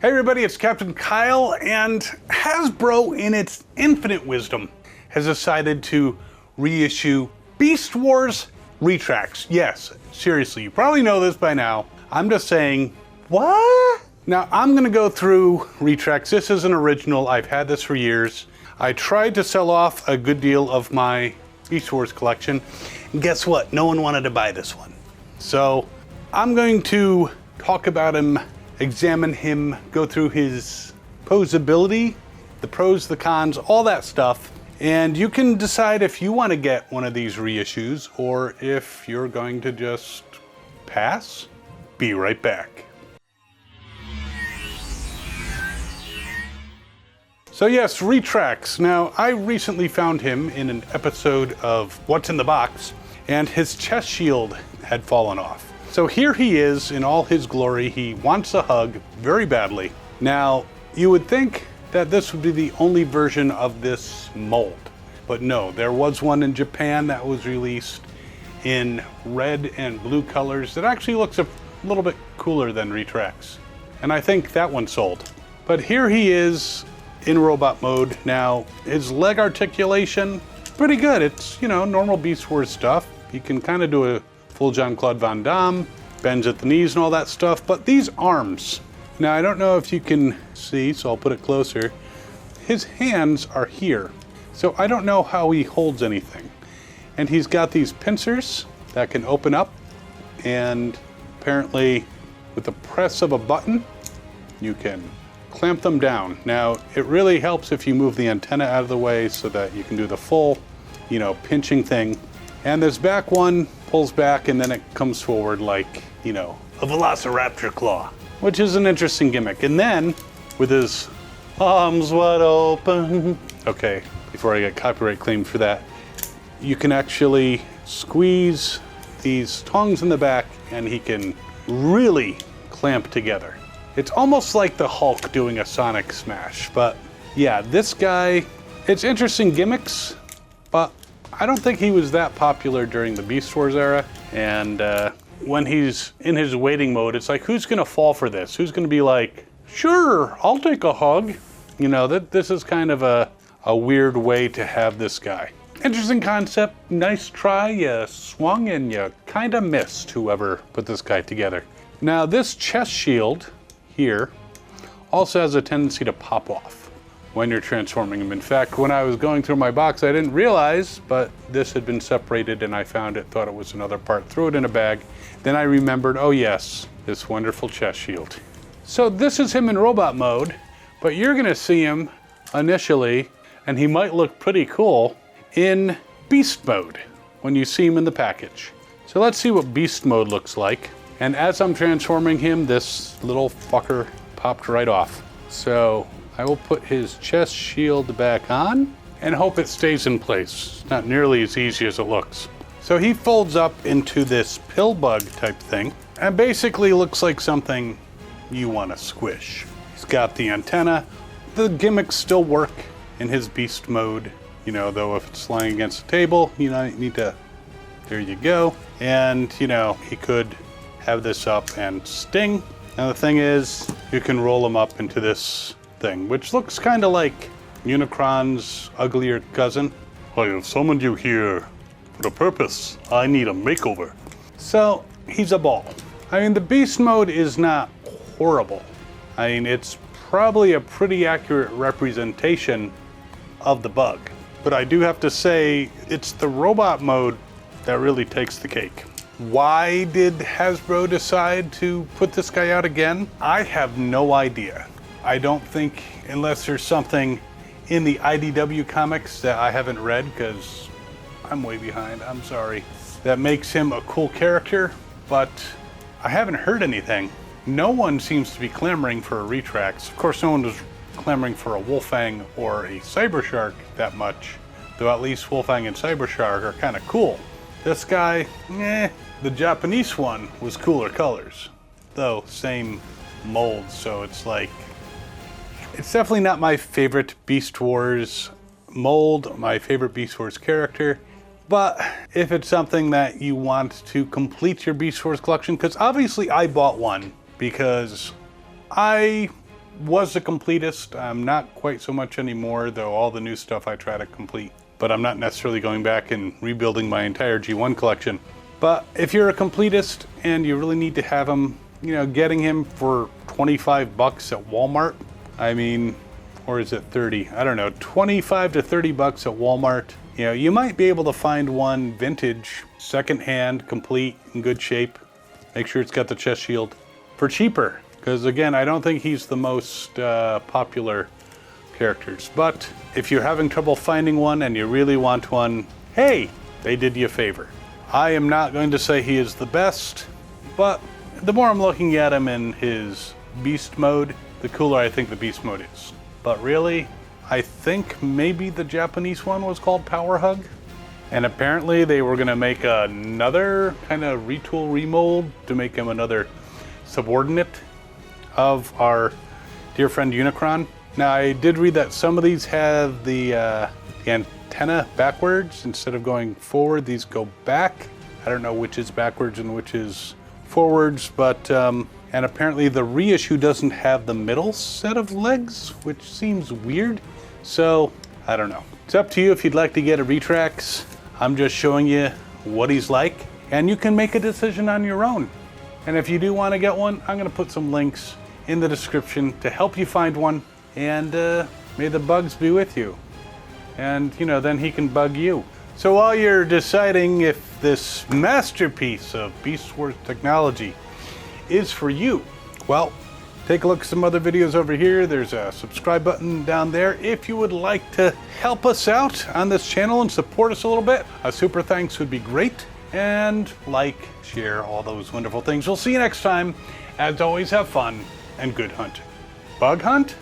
Hey everybody, it's Captain Kyle, and Hasbro, in its infinite wisdom, has decided to reissue Beast Wars Retrax. Yes, seriously, you probably know this by now. I'm just saying, what? Now, I'm gonna go through Retrax. This is an original. I've had this for years. I tried to sell off a good deal of my Beast Wars collection, and guess what? No one wanted to buy this one. So, I'm going to talk about him, examine him, go through his posability, the pros, the cons, all that stuff. And you can decide if you want to get one of these reissues or if you're going to just pass. Be right back. So yes, Retrax. Now, I recently found him in an episode of What's in the Box, and his chest shield had fallen off. So here he is in all his glory. He wants a hug very badly. Now, you would think that this would be the only version of this mold, but no, there was one in Japan that was released in red and blue colors that actually looks a little bit cooler than Retrax. And I think that one sold. But here he is in robot mode. Now, his leg articulation, pretty good. It's, you know, normal Beast Wars stuff. You can kind of do a full Jean-Claude Van Damme, bends at the knees and all that stuff, but these arms, now I don't know if you can see, so I'll put it closer. His hands are here, so I don't know how he holds anything. And he's got these pincers that can open up, and apparently with the press of a button, you can clamp them down. Now, it really helps if you move the antenna out of the way so that you can do the full, you know, pinching thing. And this back one pulls back and then it comes forward like, you know, a velociraptor claw, which is an interesting gimmick. And then with his arms wide open, okay, before I get copyright claimed for that, you can actually squeeze these tongs in the back and he can really clamp together. It's almost like the Hulk doing a sonic smash, but yeah, this guy, it's interesting gimmicks, but I don't think he was that popular during the Beast Wars era. And when he's in his waiting mode, it's like, who's gonna fall for this? Who's gonna be like, sure, I'll take a hug? You know, this is kind of a weird way to have this guy. Interesting concept, nice try. You swung and you kind of missed, whoever put this guy together. Now, this chest shield here also has a tendency to pop off when you're transforming him. In fact, when I was going through my box, I didn't realize, but this had been separated and I found it, thought it was another part, threw it in a bag. Then I remembered, oh yes, this wonderful chest shield. So this is him in robot mode, but you're gonna see him initially, and he might look pretty cool in beast mode when you see him in the package. So let's see what beast mode looks like. And as I'm transforming him, this little fucker popped right off. So I will put his chest shield back on and hope it stays in place. It's not nearly as easy as it looks. So he folds up into this pill bug type thing and basically looks like something you want to squish. He's got the antenna. The gimmicks still work in his beast mode, you know, though if it's lying against the table, you know, you need to, there you go. And, you know, he could have this up and sting. Now the thing is, you can roll him up into this thing, which looks kind of like Unicron's uglier cousin. I have summoned you here for a purpose. I need a makeover. So he's a ball. I mean, the beast mode is not horrible. I mean, it's probably a pretty accurate representation of the bug. But I do have to say, it's the robot mode that really takes the cake. Why did Hasbro decide to put this guy out again? I have no idea. I don't think, unless there's something in the IDW comics that I haven't read, because I'm way behind, I'm sorry, that makes him a cool character, but I haven't heard anything. No one seems to be clamoring for a Retrax. Of course, no one was clamoring for a Wolfang or a Cybershark that much, though at least Wolfang and Cybershark are kind of cool. This guy, the Japanese one was cooler colors, though same mold, so it's like, it's definitely not my favorite Beast Wars mold, my favorite Beast Wars character, but if it's something that you want to complete your Beast Wars collection, because obviously I bought one because I was a completist. I'm not quite so much anymore, though all the new stuff I try to complete. But I'm not necessarily going back and rebuilding my entire G1 collection. But if you're a completist and you really need to have him, you know, getting him for 25 bucks at Walmart, I mean, or is it 30? I don't know, 25 to 30 bucks at Walmart. You know, you might be able to find one vintage, secondhand, complete, in good shape. Make sure it's got the chest shield for cheaper. Because again, I don't think he's the most popular characters. But if you're having trouble finding one and you really want one, hey, they did you a favor. I am not going to say he is the best, but the more I'm looking at him in his beast mode, the cooler I think the beast mode is. But really, I think maybe the Japanese one was called Power Hug. And apparently they were gonna make another kind of retool remold to make him another subordinate of our dear friend Unicron. Now I did read that some of these have the antenna backwards instead of going forward. These go back. I don't know which is backwards and which is forwards, but and apparently the reissue doesn't have the middle set of legs, which seems weird. So I don't know. It's up to you if you'd like to get a Retrax. I'm just showing you what he's like, and you can make a decision on your own. And if you do want to get one, I'm going to put some links in the description to help you find one. And may the bugs be with you. And, you know, then he can bug you. So while you're deciding if this masterpiece of Beast Wars technology is for you, well, take a look at some other videos over here. There's a subscribe button down there. If you would like to help us out on this channel and support us a little bit, a super thanks would be great. And like, share, all those wonderful things. We'll see you next time. As always, have fun and good hunting. Bug hunt?